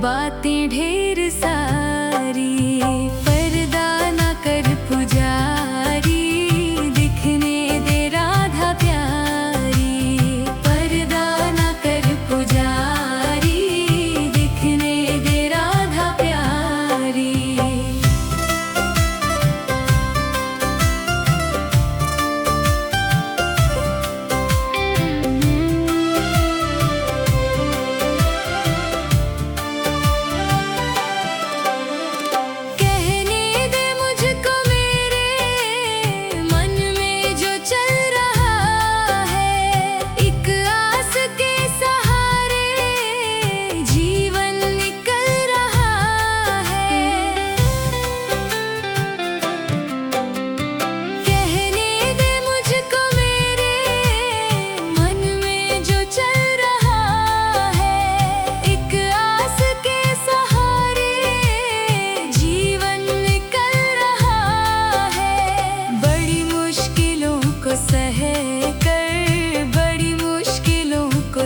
बातें ढेर सारी, पर्दा ना कर पुजारी, दिखने दे राधा प्यारी। पर्दा ना कर पुजारी, दिखने दे राधा प्यारी।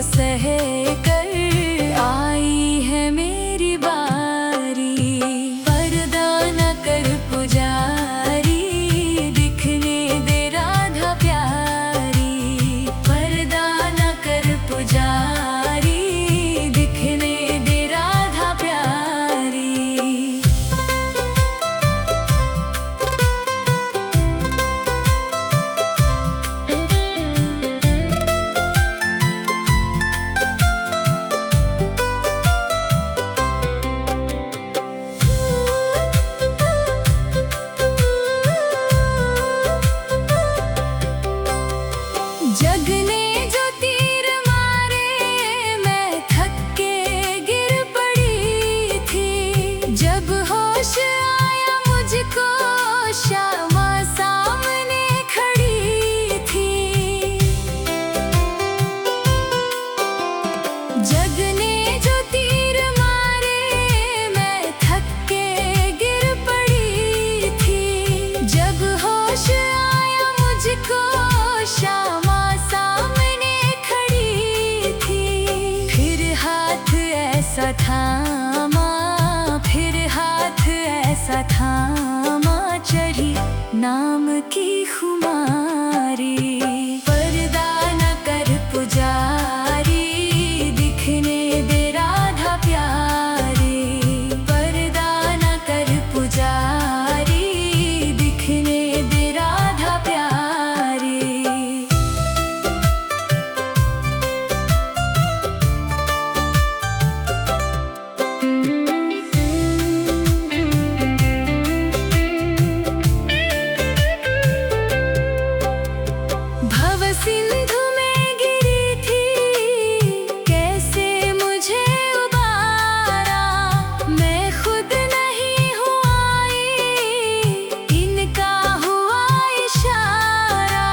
सह कर आई है मेरी बारी। पर्दा न कर पुजारी, दिखने दे राधा प्यारी। पर्दा न कर पुजारी, दिखने दे राधा प्यारी। जग ने जो तीर मारे, मैं थक के गिर पड़ी थी। जब होश आया मुझको, श्यामा सामने खड़ी थी। जग ने जो तीर मारे, मैं थक के गिर पड़ी थी। जब होश आया मुझको, श्यामा ऐसा थामा, फिर हाथ ऐसा थामा, चढ़ी नाम की खुमारी। पर्दा न कर पुजारी, दिखने दे राधा प्यारी। पर्दा न कर पुजारी, दिखने दे राधा प्यारी। सिंधु में गिरी थी, कैसे मुझे उबारा। मैं खुद नहीं हूँ आई, इनका हुआ इशारा।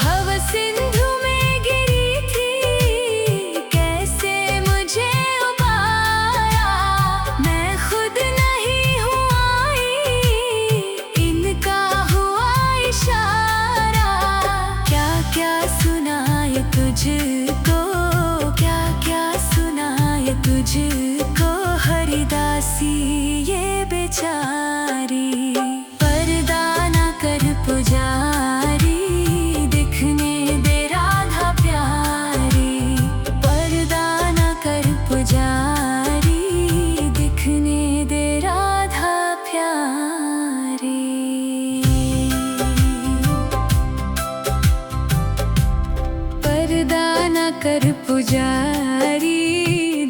भव सिंधु में गिरी थी, कैसे मुझे उबारा। मैं खुद नहीं हूँ आई, इनका इशारा। क्या क्या सुनाए तुझको, क्या क्या सुनाए तुझको, हरिदासी ये बेचारी। पर्दा न कर पुजारी, दिखने दे राधा प्यारी। पर्दा न कर पुजारी, दिखने दे राधा प्यारी। पर्दा न कर पुजारी,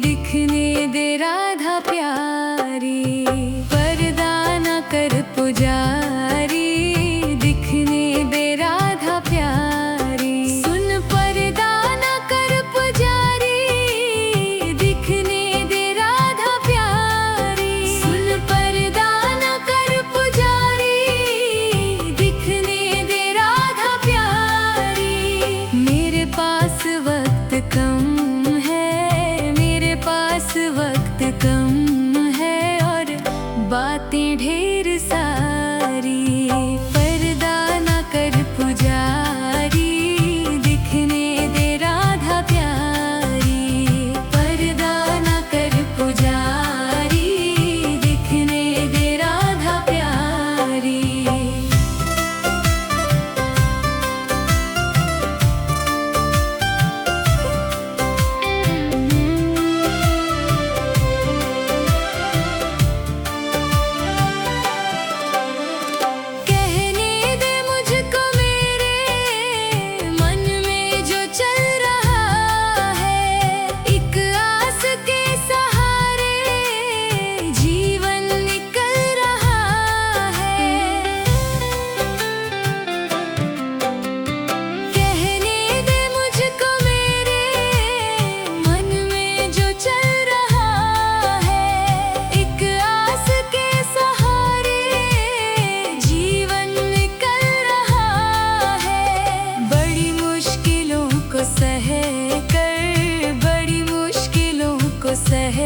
दिखने दे राधा प्यारी। पर्दा न कर पुजारी, दिखने दे राधा प्यारी। सुन पर्दा न कर पुजारी, दिखने दे राधा प्यारी। सुन पर्दा न कर पुजारी, दिखने दे राधा प्यारी। मेरे पास वक्त कम है, को सह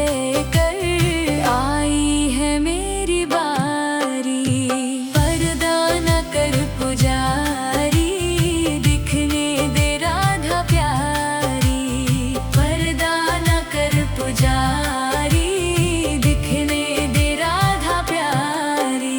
कर आई है मेरी बारी। पर्दा न कर पुजारी, दिखने दे राधा प्यारी। पर्दा न कर पुजारी, दिखने दे राधा प्यारी।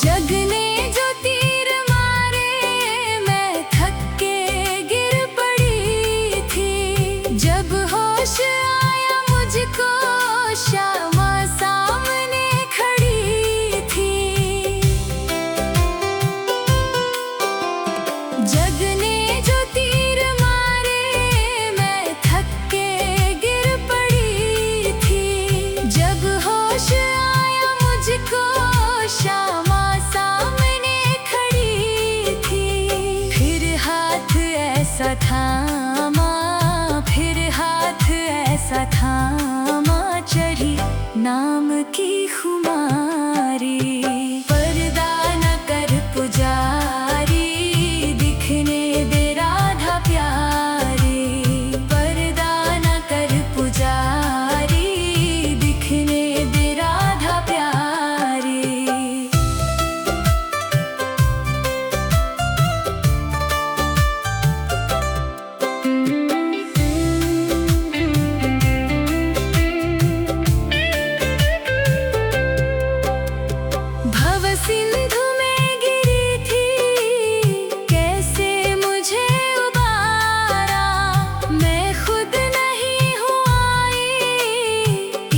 जग ने जो तीर मारे, मैं थक के गिर पड़ी थी। जब होश आया मुझको, श्यामा सामने खड़ी थी। जग ने जो तीर मारे, मैं थक के गिर पड़ी थी। जब होश आया मुझको, श्यामा सामने खड़ी थी। फिर हाथ ऐसा थामा, फिर हाथ ऐसा थामा, चढ़ी नाम की खुमारी। पर्दा न कर पुजारी, दिखने दे राधा प्यारी। पर्दा न कर पुजारी, दिखने दे राधा प्यारी। भव सिंधु में गिरी थी, कैसे मुझे उबारा। मैं खुद नहीं हूँ आई,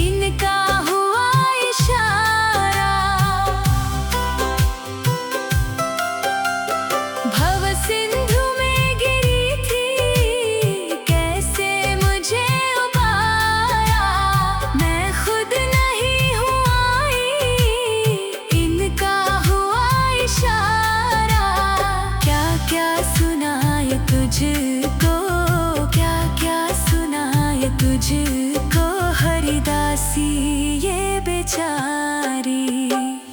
इनका हुआ इशारा। भव सिंधु में गिरी थी, कैसे मुझे उबारा। मैं खुद नहीं हूँ आई, इनका हुआ इशारा। क्या क्या सुनाए तुझको, क्या क्या सुनाए तुझको, हरिदासी ये बेचारी।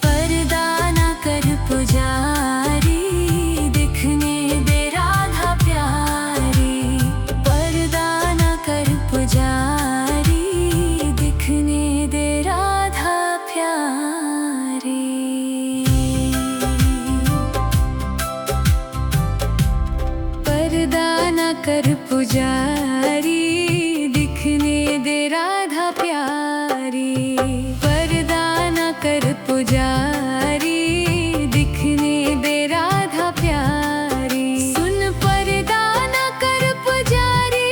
पर्दा न कर पुजारी, दिखने दे राधा प्यारी। पर्दा न कर पुजारी, दिखने दे राधा प्यारी। पर्दा न कर पुजारी, दिखने दे राधा प्यारी। पर्दा न कर पुजारी, दिखने दे राधा प्यारी। सुन पर्दा न कर पुजारी,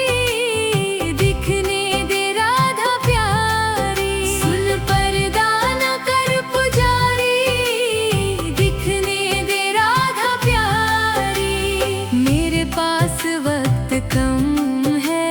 दिखने दे राधा प्यारी। सुन पर्दा न कर पुजारी, दिखने दे राधा प्यारी। मेरे पास वक्त कम है,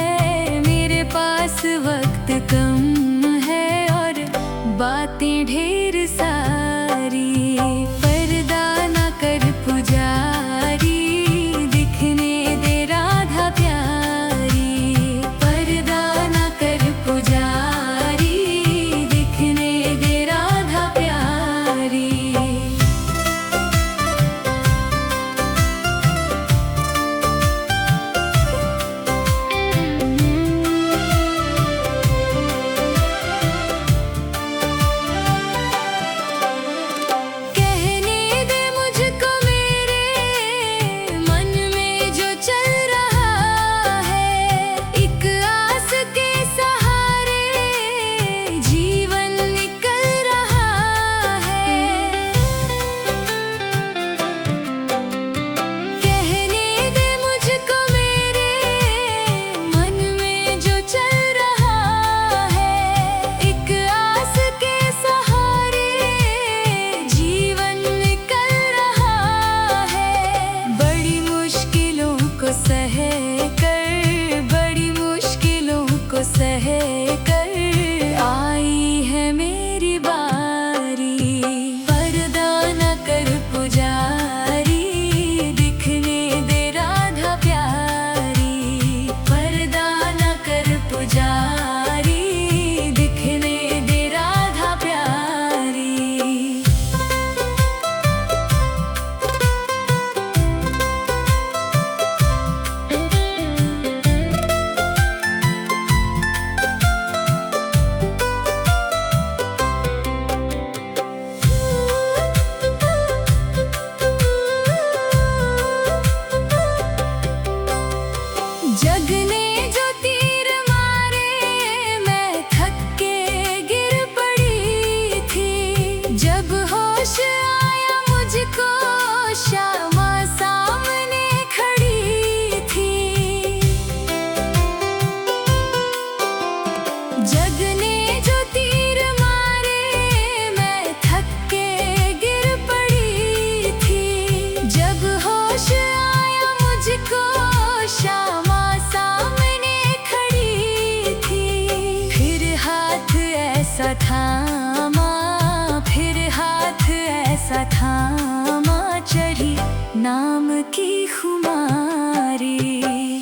की खुमारी।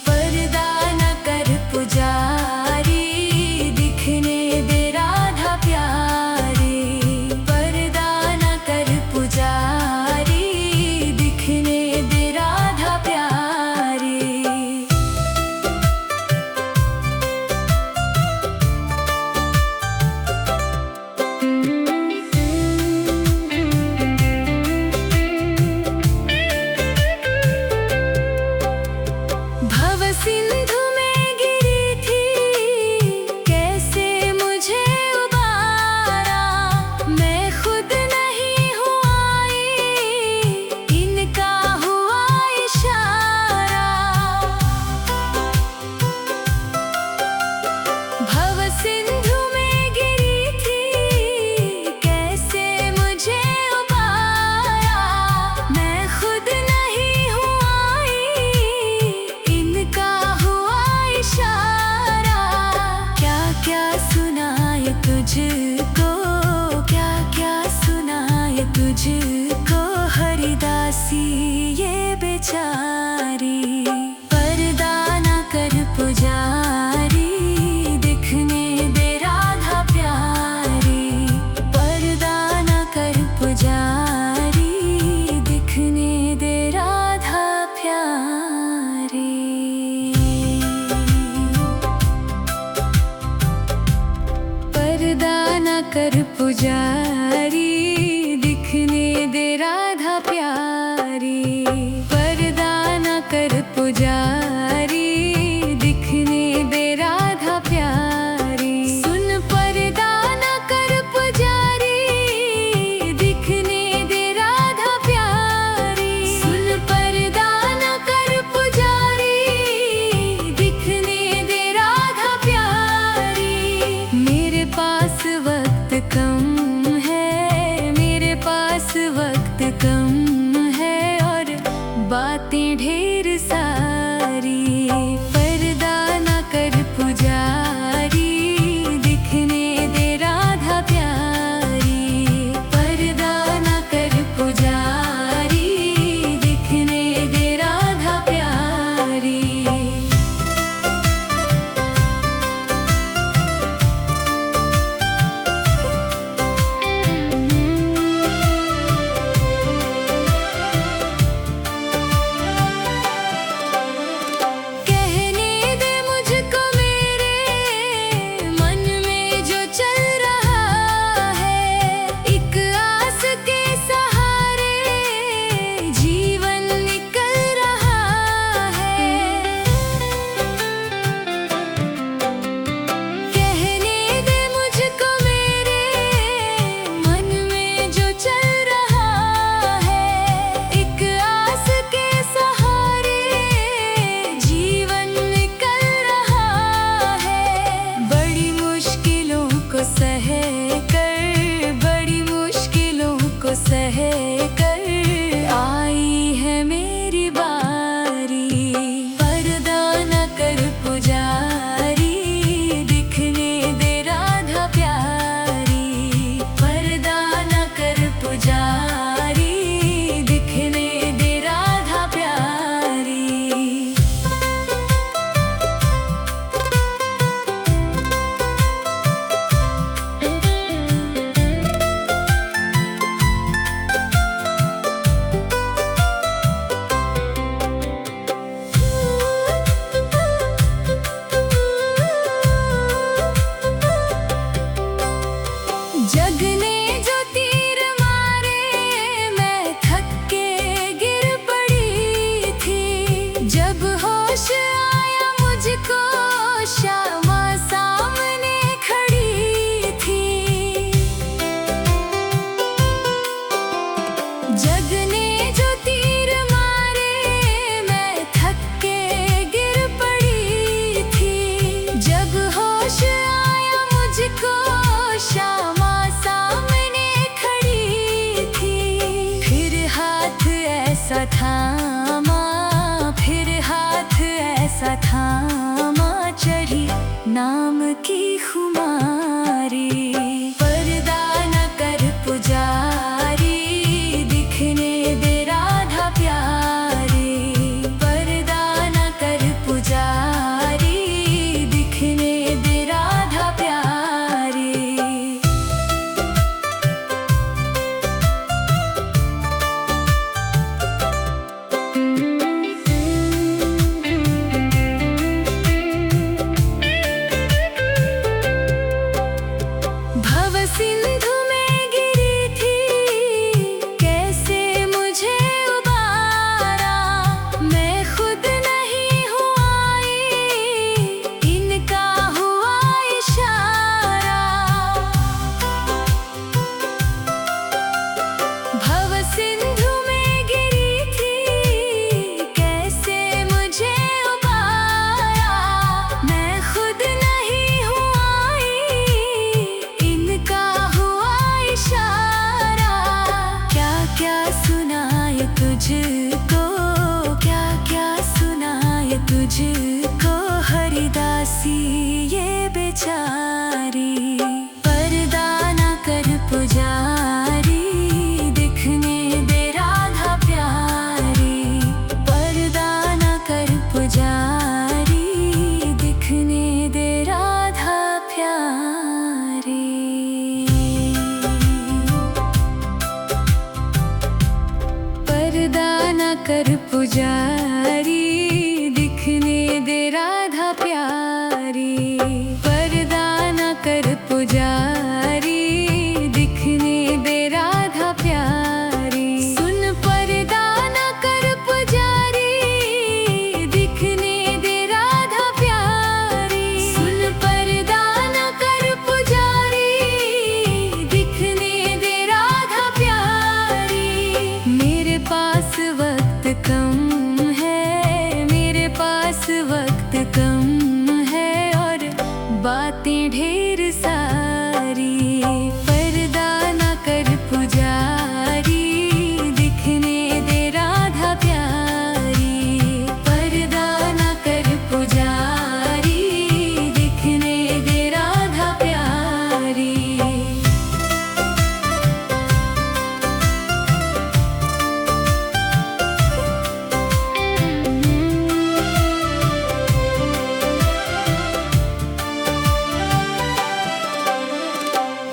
पर्दा न कर पुजारी, दिखने दे राधा प्यारी। पर्दा न कर पुजारी, दिखने दे राधा प्यारी। भव सिंधु में गिरी थी, कैसे मुझे उबारा। मैं खुद नहीं हूँ आई, इनका हुआ इशारा। भव सिंधु में गिरी थी, कैसे मुझे उबारा। मैं खुद नहीं हूँ आई, इनका हुआ इशारा। क्या क्या सुनाए तुझको, क्या क्या सुनाए तुझको, हरिदासी ये बेचारी। पर्दा न कर पुजारी, दिखने दे राधा प्यारी। पर्दा न कर पुजारी, दिखने दे राधा प्यारी। पर्दा न कर पुजारी, दिखने दे राधा प्यारी। पर्दा न कर पुजारी, दिखने दे राधा प्यारी। सुन पर्दा न कर पुजारी, दिखने दे राधा प्यारी। सुन पर्दा न कर पुजारी, दिखने दे राधा प्यारी। मेरे पास वक्त कम है, मेरे पास वक्त कम है, और बातें ढेर सारी। पर्दा न कर पुजारी, दिखने दे राधा प्यारी। पर्दा न कर पुजारी, दिखने दे राधा प्यारी। कहने दे मुझको मेरे मन में जो चल रहा है। एक आस के सहारे जीवन निकल रहा है। कहने दे मुझको मेरे मन में जो चल रहा है। एक आस के सहारे जीवन निकल रहा है। बड़ी मुश्किलों को सह कर, बड़ी मुश्किलों को सह कर, आई है मेरी बारी। पर्दा न कर पुजारी, दिखने दे राधा प्यारी। पर्दा न कर पुजारी, दिखने दे राधा प्यारी। जगने जो तीर मारे, मैं थक के गिर पड़ी थी। जब होश आया मुझको, श्यामा सामने खड़ी थी। जगने जो तीर मारे, मैं थक के गिर पड़ी थी। जब होश आया मुझको, श्यामा सामने खड़ी थी। फिर हाथ ऐसा थामा, फिर हाथ ऐसा थामा, चढ़ी नाम की खुमारी। पर्दा न कर पुजारी, दिखने दे राधा प्यारी। सुनाए तुझको, क्या क्या सुनाए तुझको, हरिदासी ये बेचारी। पर्दा ना कर पुजारी, दिखने दे राधा प्यारी। पर्दा ना कर पुजारी, दिखने दे राधा प्यारी। पर्दा ना कर पुजारी, दिखने दे राधा प्यारी। पर्दा ना कर पुजारी, दिखने दे राधा प्यारी। सुन पर्दा ना कर पुजारी, दिखने दे राधा प्यारी। सुन पर्दा ना कर पुजारी, दिखने दे राधा प्यारी। मेरे पास वक्त कम है, मेरे पास वक्त कम है, और बातें ढेर सारी। पर्दा ना कर पुजारी, दिखने दे राधा प्यारी। पर्दा ना कर पुजारी, दिखने दे राधा प्यारी।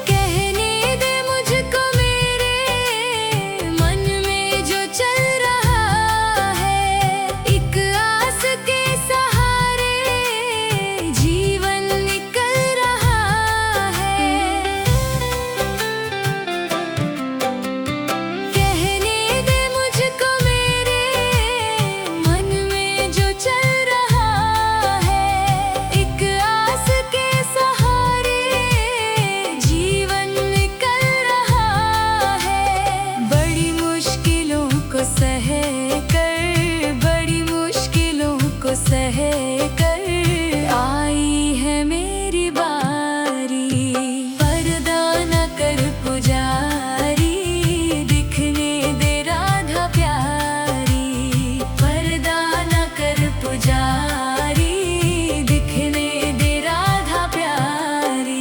कहने दे मुझको मेरे मन में जो चल रहा है, एक आस के सहारे जीवन निकल रहा है। कहने दे मुझको मेरे मन में जो चल रहा है, एक आस के सहारे जीवन निकल रहा है। बड़ी मुश्किलों को सह कर, बड़ी मुश्किलों को सह कर आई है मेरी बारी। पर्दा ना कर पुजारी, दिखने दे राधा प्यारी। पर्दा ना कर पुजारी, दिखने दे राधा प्यारी।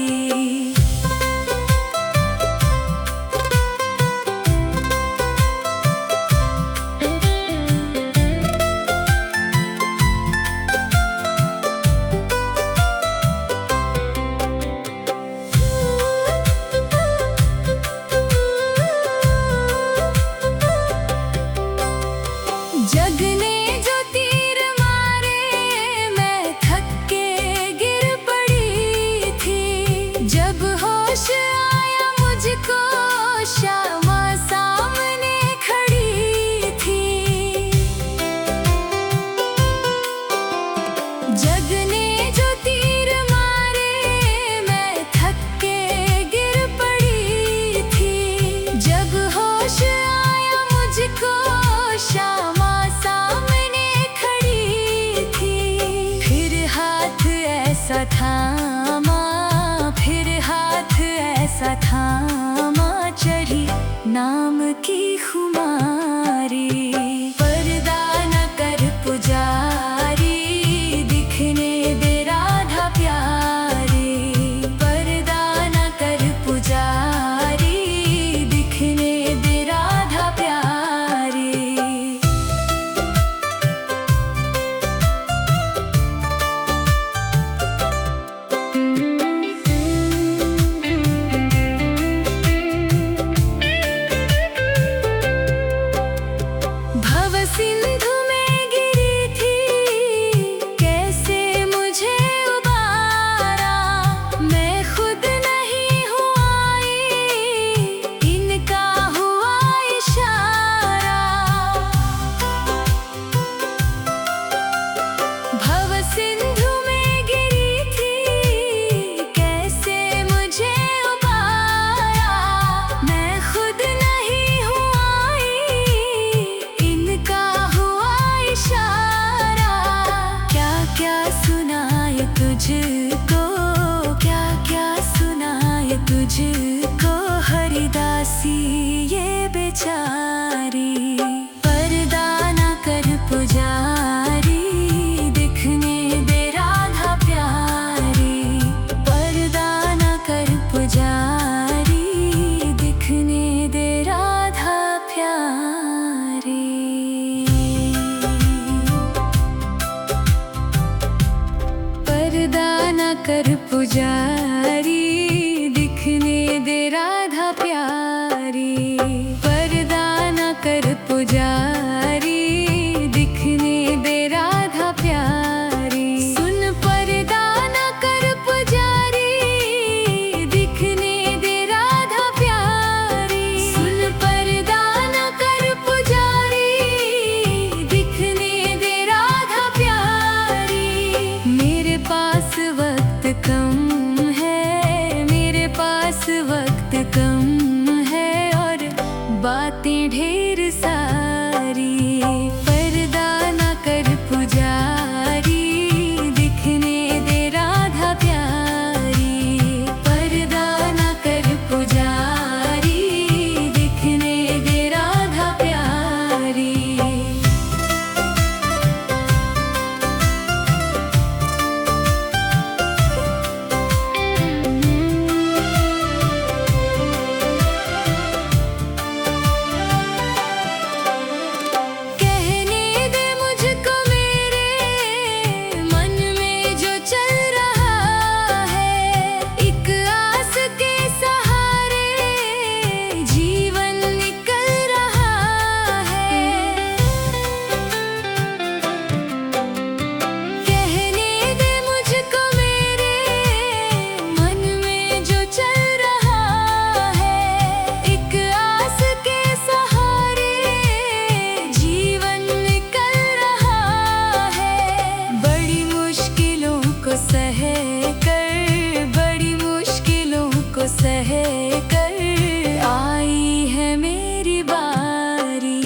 जग ने जो तीर मारे, मैं थक के गिर पड़ी थी। जब होश आया मुझको, श्यामा सामने खड़ी थी। जग ने जो तीर मारे, मैं थक के गिर पड़ी थी। जब होश आया मुझको, श्यामा सामने खड़ी थी। फिर हाथ ऐसा थामा, फिर हाथ ऐसा थामा, चढ़ी नाम की खुमारी। पर्दा ना कर पुजारी, दिखने दे राधा प्यारी। पर्दा ना कर पुजारी, दिखने दे राधा प्यारी। भव सिंधु में गिरी थी, कैसे मुझे उबारा। मैं खुद नहीं हूँ आई, इनका हुआ इशारा। भव सिंधु में गिरी थी, कैसे मुझे उबारा। मैं खुद नहीं हूँ आई, इनका हुआ कर पुजारी, दिखने दे राधा प्यारी। पर्दा न कर पुजारी, दिखने दे राधा प्यारी। सुन पर्दा न कर पुजारी, दिखने दे राधा प्यारी। सुन पर्दा न कर पुजारी, दिखने दे राधा प्यारी। मेरे पास वक्त कम है, मेरे पास वक्त कम है, और बातें ढेर सारी। पर्दा न कर पुजारी, दिखने दे राधा प्यारी। पर्दा न कर पुजारी, दिखने दे राधा प्यारी। सह कर आई है मेरी बारी।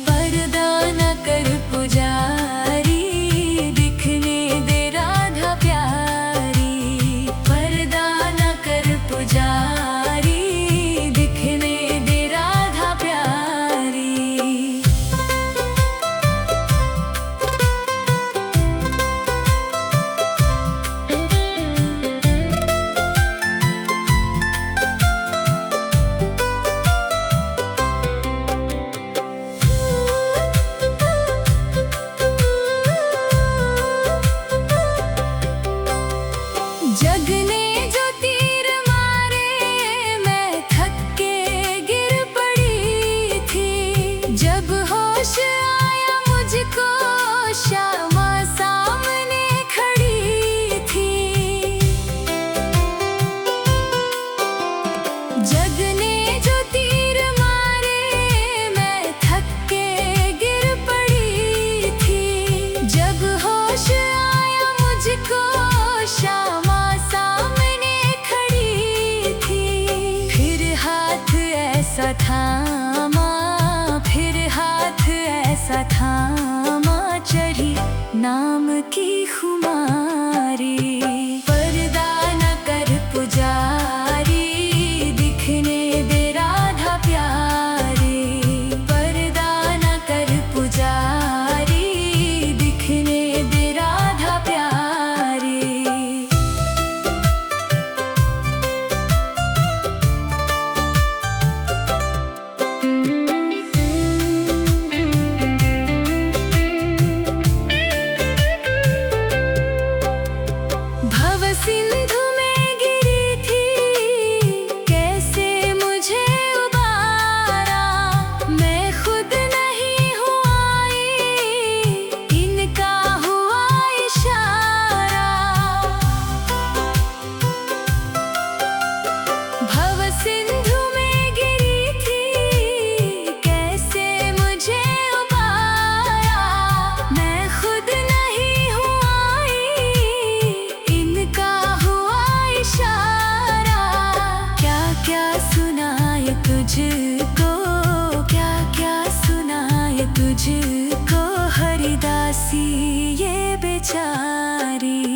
पर्दा न कर पुजारी, दिखने दे राधा प्यारी। पर्दा न कर पुजारी, दिखने दे राधा प्यारी। जग ने जो तीर मारे, मैं थक के गिर पड़ी थी। जब होश आया मुझको, श्यामा सामने खड़ी थी। जग ने जो तीर मारे, मैं थक के गिर पड़ी थी। जब होश आया मुझको, श्यामा ऐसा थामा, फिर हाथ ऐसा थामा, चढ़ी नाम की खुमारी। पर्दा न कर पुजारी, दिखने दे राधा प्यारी। पर्दा न कर पुजारी, दिखने दे राधा प्यारी। सिंधु में गिरी थी, कैसे मुझे उबारा। मैं खुद नहीं हूँ आई, इनका हुआ इशारा। भव सिंधु में गिरी थी, कैसे मुझे उबारा। मैं खुद नहीं हूँ आई, इनका इशारा। क्या क्या सुनाए तुझको, क्या क्या सुनाए तुझको, हरिदासी ये बेचारी।